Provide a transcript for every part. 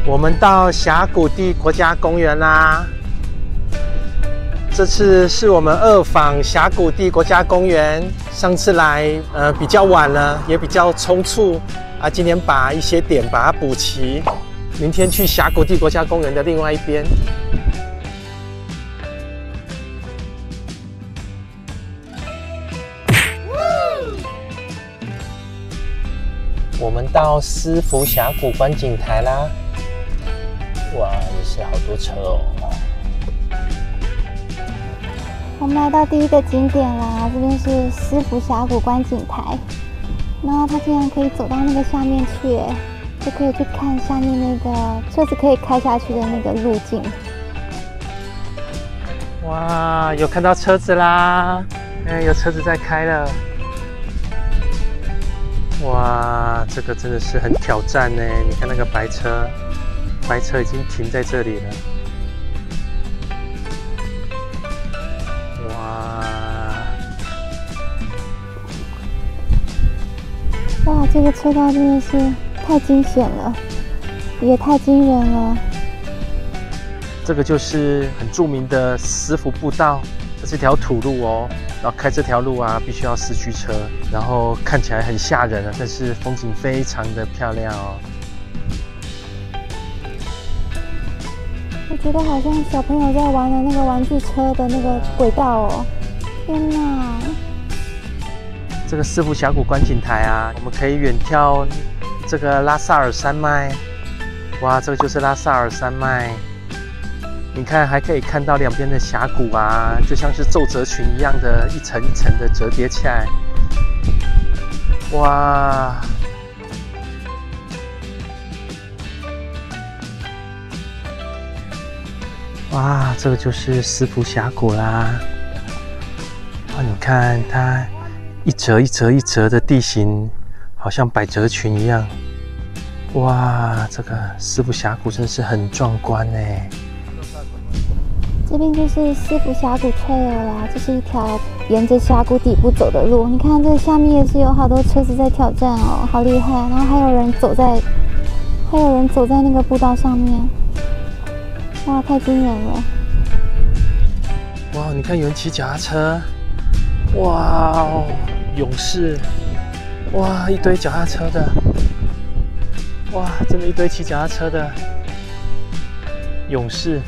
我们到峡谷地国家公园啦！这次是我们2访峡谷地国家公园。上次来比较晚了，也比较匆促啊。今天把一些点把它补齐，明天去峡谷地国家公园的另外一边。我们到狮伏峡谷观景台啦！哇，也是好多车哦。我们来到第一个景点啦，这边是狮伏峡谷观景台。然后它竟然可以走到那个下面去，就可以去看下面那个车子可以开下去的那个路径。哇，有看到车子啦！有车子在开了。哇，这个真的是很挑战呢！你看那个白车。白车已经停在这里了，哇，这个车道真的是太惊险了，也太惊人了。这个就是很著名的狮伏步道，这是条土路哦。然后开这条路啊，必须要4驱车，然后看起来很吓人啊，但是风景非常的漂亮哦。我觉得好像小朋友在玩的那个玩具车的那个轨道哦！天哪！这个狮伏峡谷观景台啊，我们可以远眺这个拉萨尔山脉。哇，这个就是拉萨尔山脉。你看，还可以看到两边的峡谷啊，就像是皱褶裙一样的，一层一层的折叠起来。哇！哇，这个就是狮伏峡谷啦！哇，你看它一折一折一折的地形，好像百褶裙一样。哇，这个狮伏峡谷真是很壮观哎！这边就是狮伏峡谷 trail 啦，这是一条沿着峡谷底部走的路。你看这下面也是有好多车子在挑战哦，好厉害！然后还有人走在那个步道上面。哇，太惊人了！哇，你看有人骑脚踏车，哇哦，勇士，哇，一堆脚踏车的，哇，真的一堆骑脚踏车的勇士。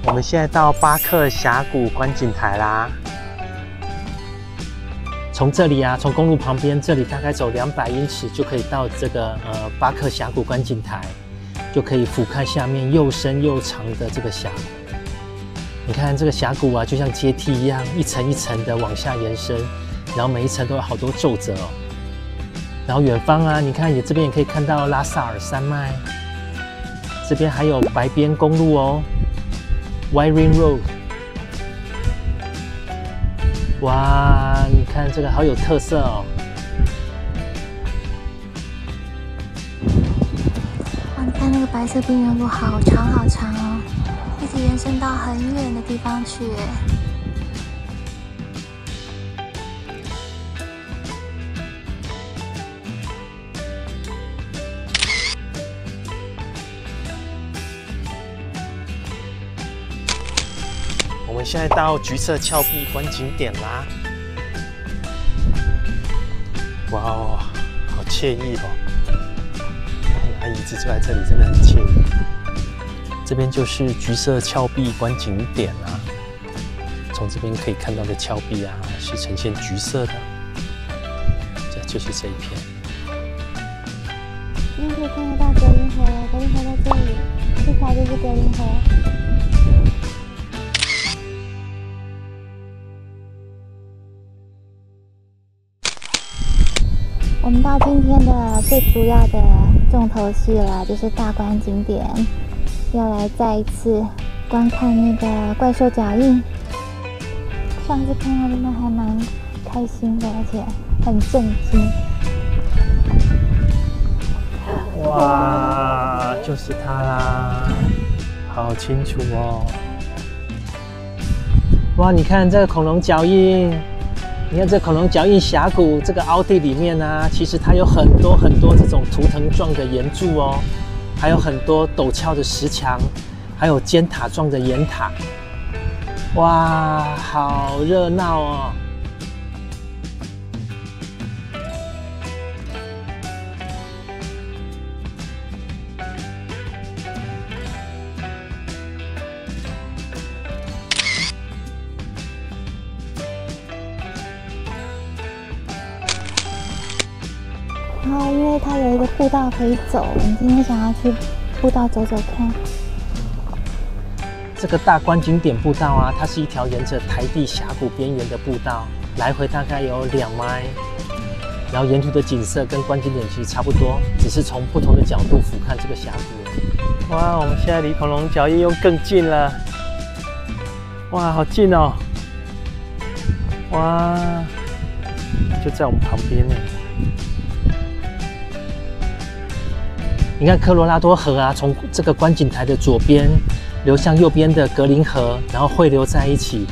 我们现在到巴克峡谷观景台啦。从这里啊，从公路旁边，这里大概走200英尺就可以到这个巴克峡谷观景台，就可以俯瞰下面又深又长的这个峡谷。你看这个峡谷啊，就像阶梯一样，一层一层的往下延伸，然后每一层都有好多皱褶哦。然后远方啊，你看这边也可以看到拉萨尔山脉，这边还有白边公路哦。White Ring Road， 哇，你看这个好有特色哦！哇，你看那个白色边缘路好长好长哦，一直延伸到很远的地方去耶。我们现在到橘色峭壁观景点啦！哇哦，好惬意哦！拿椅子坐在这里真的很惬意。这边就是橘色峭壁观景点啊，从这边可以看到的峭壁啊是呈现橘色的，这就是这一片。你可以看得到格林河，格林河在这里，这条就是格林河。我们到今天的最主要的重头戏了，就是大观景点，要来再一次观看那个怪兽脚印。上次看到真的还蛮开心的，而且很震惊。哇，就是它啦，好清楚哦！哇，你看这个恐龙脚印。你看这恐龙脚印峡谷这个凹地里面啊，其实它有很多这种图腾状的岩柱哦，还有很多陡峭的石墙，还有尖塔状的岩塔。哇，好热闹哦！然后，因为它有一个步道可以走，我们今天想要去步道走走看。这个大观景点步道啊，它是一条沿着台地峡谷边缘的步道，来回大概有2迈。然后沿途的景色跟观景点其实差不多，只是从不同的角度俯瞰这个峡谷。哇，我们现在离恐龙脚印又更近了。哇，好近哦！哇，就在我们旁边呢。你看科罗拉多河啊，从这个观景台的左边流向右边的格林河，然后汇流在一起。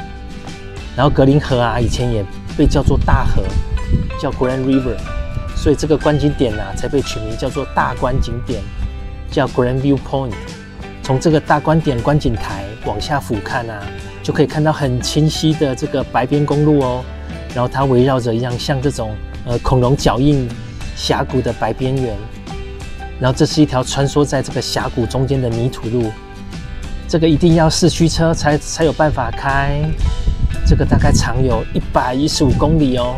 然后格林河啊，以前也被叫做大河，叫 Grand River， 所以这个观景点啊，才被取名叫做大观景点，叫 Grand View Point。从这个大观点观景台往下俯瞰啊，就可以看到很清晰的这个白边公路哦。然后它围绕着一样像这种恐龙脚印峡谷的白边缘。然后这是一条穿梭在这个峡谷中间的泥土路，这个一定要四驱车才有办法开。这个大概长有115公里哦。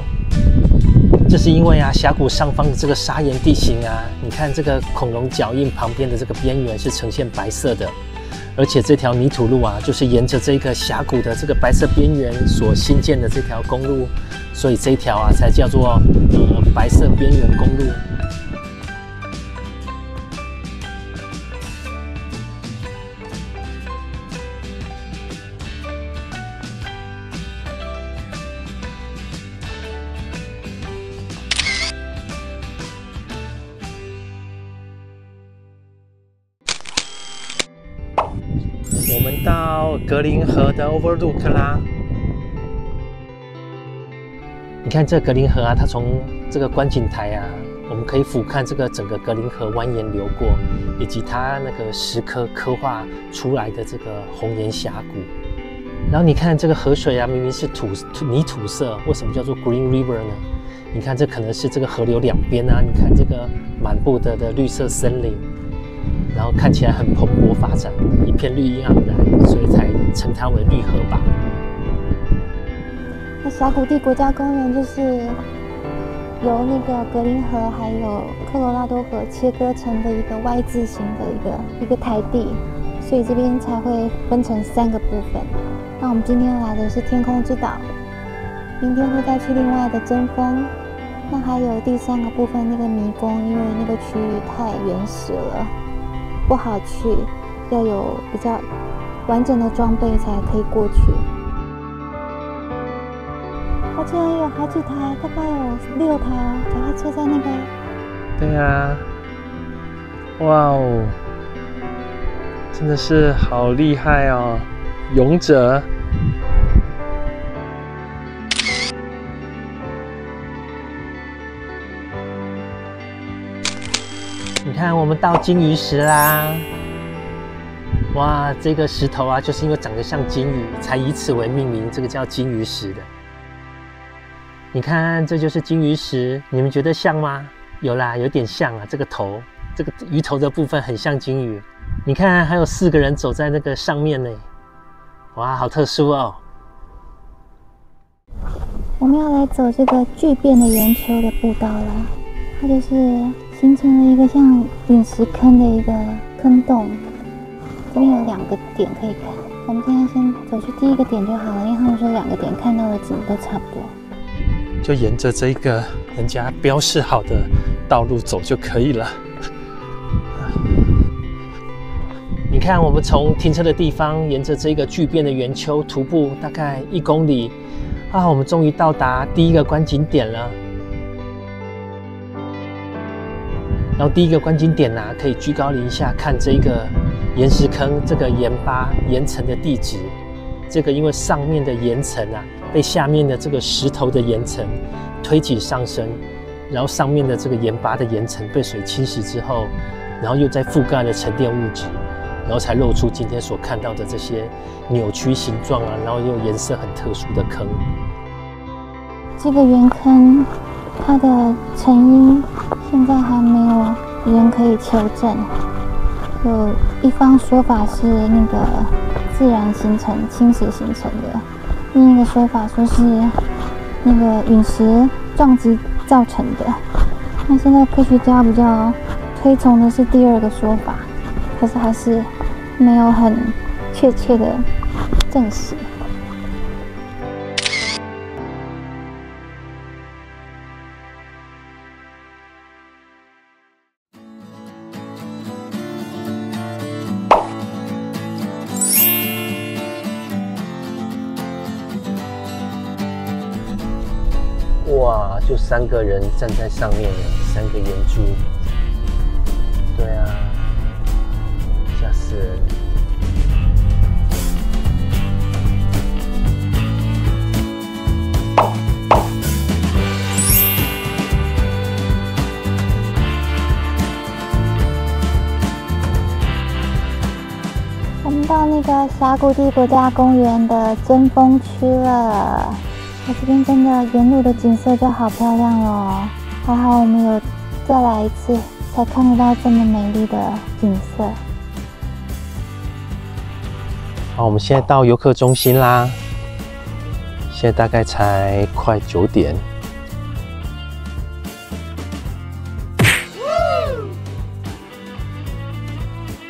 这是因为啊，峡谷上方的这个砂岩地形啊，你看这个恐龙脚印旁边的这个边缘是呈现白色的，而且这条泥土路啊，就是沿着这个峡谷的这个白色边缘所新建的这条公路，所以这一条啊才叫做白色边缘公路。我们到格林河的 Overlook 啦。你看这格林河啊，它从这个观景台啊，我们可以俯瞰这个整个格林河蜿蜒流过，以及它那个石刻刻画出来的这个红岩峡谷。然后你看这个河水啊，明明是泥土色，为什么叫做 Green River 呢？你看这可能是这个河流两边啊，你看这个满布的绿色森林。然后看起来很蓬勃发展，一片绿意盎然，所以才称它为绿河吧。那峡谷地国家公园就是由那个格林河还有科罗拉多河切割成的一个 Y 字形的一个台地，所以这边才会分成3个部分。那我们今天来的是天空之岛，明天会再去另外的针锋。那还有第3个部分那个迷宫，因为那个区域太原始了。不好去，要有比较完整的装备才可以过去。它竟然有好几台，大概有6台哦，脚踏车在那边。对啊，哇哦，真的是好厉害哦，勇者。你看，我们到金鱼石啦！哇，这个石头啊，就是因为长得像金鱼，才以此为命名，这个叫金鱼石的。你看，这就是金鱼石，你们觉得像吗？有啦，有点像啊，这个头，这个鱼头的部分很像金鱼。你看，还有4个人走在那个上面呢，哇，好特殊哦！我们要来走这个巨变的圆丘的步道了，它就是形成了一个像陨石坑的一个坑洞。这边有2个点可以看，我们现在先走去第一个点就好了，因为他们说2个点看到的景都差不多。就沿着这个人家标示好的道路走就可以了。你看，我们从停车的地方，沿着这个巨变的圆丘徒步大概1公里啊，我们终于到达第一个观景点了。然后第一个观景点呢，可以居高临下看这个岩石坑这个岩巴岩层的地质。这个因为上面的岩层啊，被下面的这个石头的岩层推挤上升，然后上面的这个岩巴的岩层被水侵蚀之后，然后又再覆盖了沉淀物质，然后才露出今天所看到的这些扭曲形状啊，然后又颜色很特殊的坑。这个圆坑它的成因现在还没有人可以求证，有一方说法是那个自然形成、侵蚀形成的，另一个说法说是那个陨石撞击造成的。那现在科学家比较推崇的是第2个说法，可是还是没有很确切的证实。哇，就3个人站在上面了，3个圆柱。对啊，吓死人！我们到那个峡谷地国家公园的针锋区了。这边真的沿路的景色就好漂亮哦，还好我们有再来一次，才看得到这么美丽的景色。好，我们现在到游客中心啦，现在大概才快9点。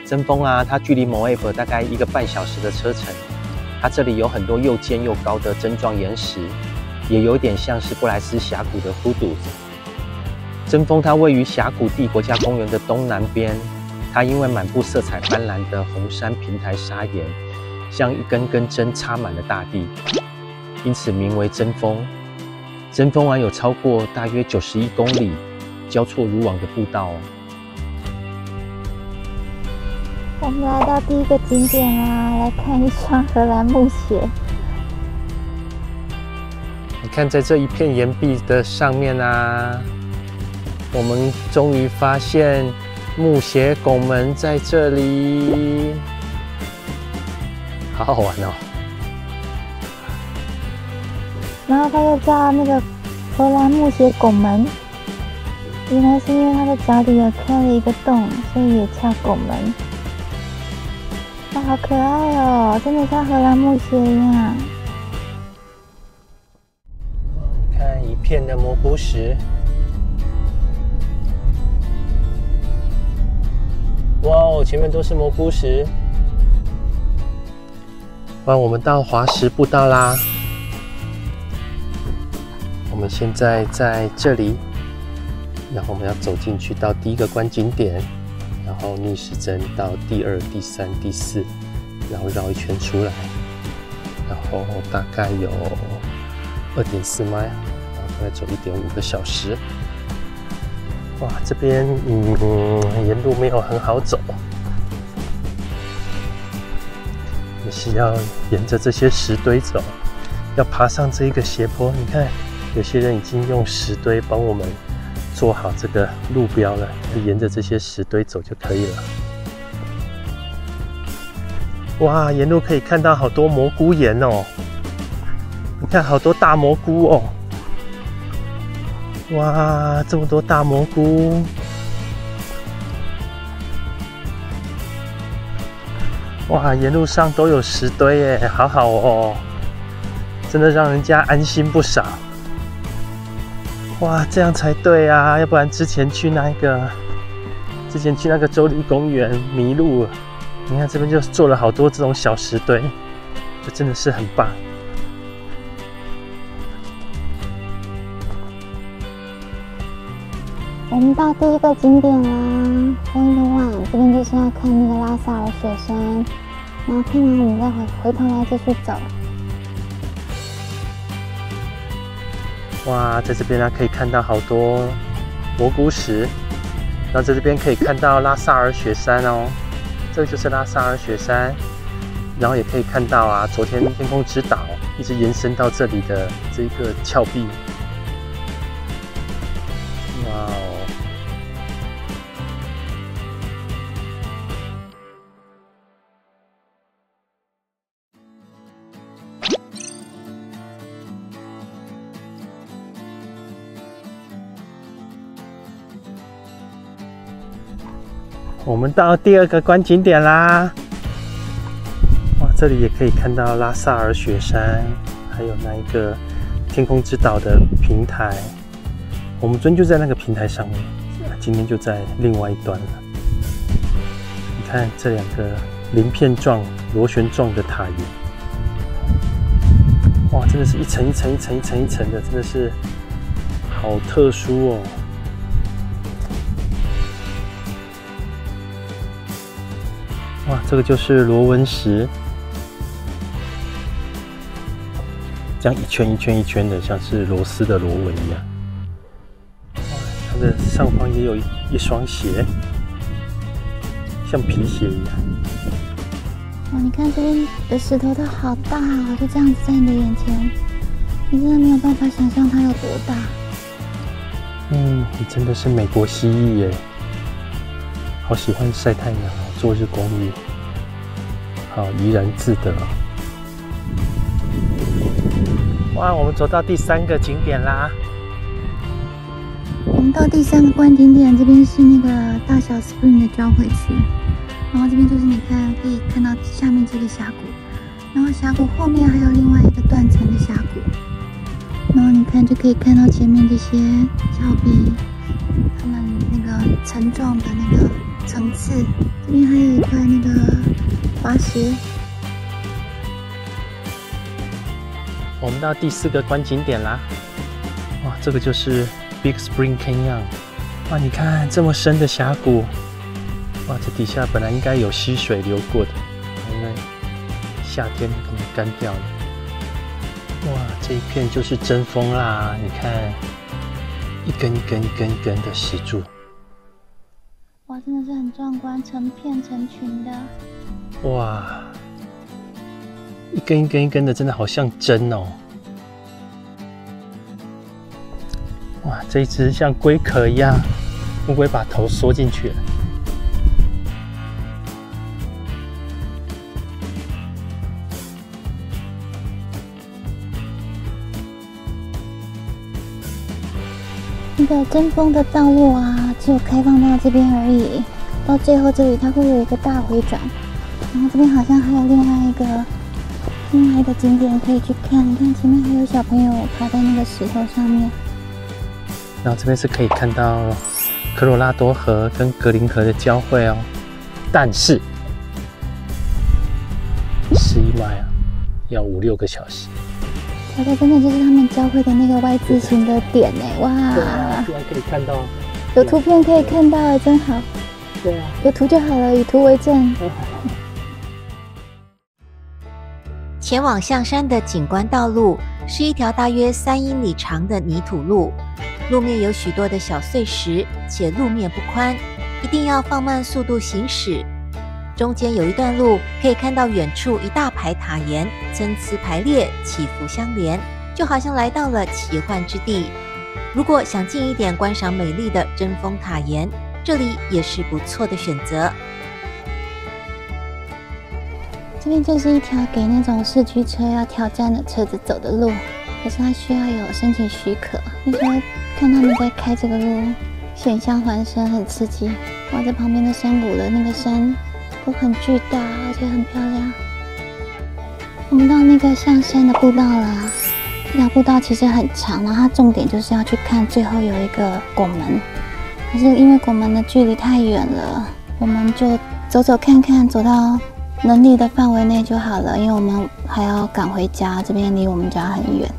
针锋啊，它距离 Moab 大概1个半小时的车程。它这里有很多又尖又高的针状岩石，也有点像是布莱斯峡谷的 Hoodoo。针锋它位于峡谷地国家公园的东南边，它因为满布色彩斑斓的红山平台砂岩，像一根根针插满了大地，因此名为针锋。针锋湾有超过大约91公里交错如网的步道哦。我们来到第一个景点啦，来看一双荷兰木鞋。你看，在这一片岩壁的上面啊，我们终于发现木鞋拱门在这里，好好玩哦。然后它又叫那个荷兰木鞋拱门，原来是因为它的脚底有开了一个洞，所以也叫拱门。哇，好可爱哦，真的像荷兰木鞋一样。你看一片的蘑菇石，哇哦，前面都是蘑菇石。哇，我们到滑石步道啦。我们现在在这里，然后我们要走进去到第一个观景点。然后逆时针到第2、第3、第4，然后绕一圈出来，然后大概有2.4 迈，然后大概走1.5个小时。哇，这边沿路没有很好走，也是要沿着这些石堆走，要爬上这一个斜坡。你看，有些人已经用石堆帮我们做好这个路标了，沿着这些石堆走就可以了。哇，沿路可以看到好多蘑菇岩哦，你看好多大蘑菇哦。哇，这么多大蘑菇！哇，沿路上都有石堆耶，好好哦，真的让人家安心不少。哇，这样才对啊！要不然之前去那个州立公园迷路了。你看这边就做了好多这种小石堆，这真的是很棒。我们到第一个景点啦 ，Point One， 这边就是要看那个拉萨尔雪山，然后看完我们再回头来继续走。哇，在这边呢可以看到好多蘑菇石，然后在这边可以看到拉萨尔雪山哦，这个就是拉萨尔雪山，然后也可以看到啊，昨天天空之岛一直延伸到这里的这一个峭壁。哇哦！我们到第二个观景点啦！哇，这里也可以看到拉萨尔雪山，还有那一个天空之岛的平台。我们昨天就在那个平台上面，今天就在另外一端了。你看这两个鳞片状、螺旋状的塔岩，哇，真的是一层一层、一层一层、一层的，真的是好特殊哦。哇，这个就是螺纹石，这样一圈一圈一圈的，像是螺丝的螺纹一样。哇，它的上方也有一双鞋，像皮鞋一样。哇，你看这边的石头都好大哦，就这样子在你的眼前，你真的没有办法想象它有多大。你真的是美国蜥蜴耶！好喜欢晒太阳哦，做日光浴，好怡然自得哦。哇，我们走到第三个景点啦！我们到第三个观景点，这边是那个大小 Spring 的交汇区，然后这边就是你看可以看到下面这个峡谷，然后峡谷后面还有另外一个断层的峡谷，然后你看就可以看到前面这些峭壁，它们那个层状的那个层次，这边还有一块那个滑石。我们到第四个观景点啦！哇，这个就是 Big Spring Canyon。哇，你看这么深的峡谷，哇，这底下本来应该有溪水流过的，因为夏天可能干掉了。哇，这一片就是针锋啦！你看，一根一根、一根一根的石柱。哇，真的是很壮观，成片成群的。哇，一根一根一根的，真的好像针哦。哇，这一只像龟壳一样，乌龟把头缩进去了。那个针锋的道路啊，只有开放到这边而已，到最后这里它会有一个大回转，然后这边好像还有另外一个景点可以去看。你看前面还有小朋友爬在那个石头上面。然后这边是可以看到科罗拉多河跟格林河的交汇哦，但是11迈啊，要5-6个小时。这个真的就是他们交汇的那个 Y 字形的点哎，哇！对啊，居然可以看到，有图片可以看到哎，真好。对啊，有图就好了，以图为证。前往象山的景观道路是一条大约3英里长的泥土路，路面有许多的小碎石，且路面不宽，一定要放慢速度行驶。中间有一段路可以看到远处一大排塔岩，参差排列，起伏相连，就好像来到了奇幻之地。如果想近一点观赏美丽的针锋塔岩，这里也是不错的选择。这边就是一条给那种市区车要挑战的车子走的路，可是它需要有申请许可。你说看他们在开这个路，险象环生，很刺激。哇，这旁边的山谷的那个山都很巨大，而且很漂亮。我们到那个象山的步道了，这条步道其实很长，然后它重点就是要去看最后有一个拱门，可是因为拱门的距离太远了，我们就走走看看，走到能力的范围内就好了，因为我们还要赶回家，这边离我们家很远。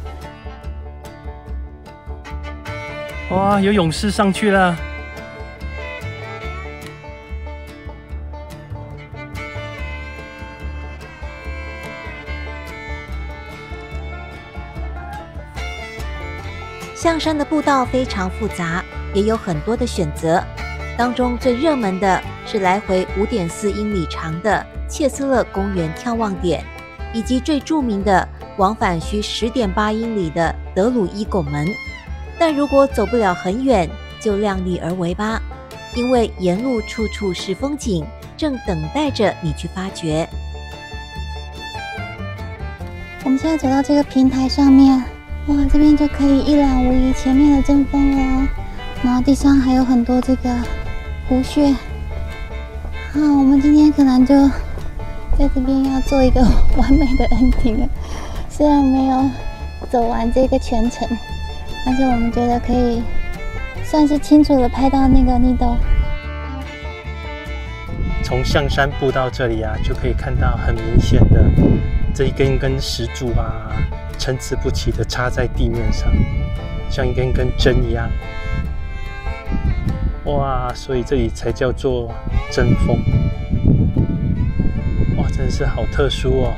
哇，有勇士上去了！象山的步道非常复杂，也有很多的选择。当中最热门的是来回5.4英里长的切斯勒公园眺望点，以及最著名的往返需10.8英里的德鲁伊拱门。但如果走不了很远，就量力而为吧，因为沿路处处是风景，正等待着你去发掘。我们现在走到这个平台上面，哇，这边就可以一览无遗前面的阵风了，然后地上还有很多这个湖穴。好，我们今天可能就在这边要做一个完美的 ending 了，虽然没有走完这个全程，但是我们觉得可以算是清楚的拍到那个Nido。从象山步到这里啊，就可以看到很明显的这一根根石柱啊，参差不齐的插在地面上，像一根根针一样。哇，所以这里才叫做针峰。哇，真的是好特殊哦。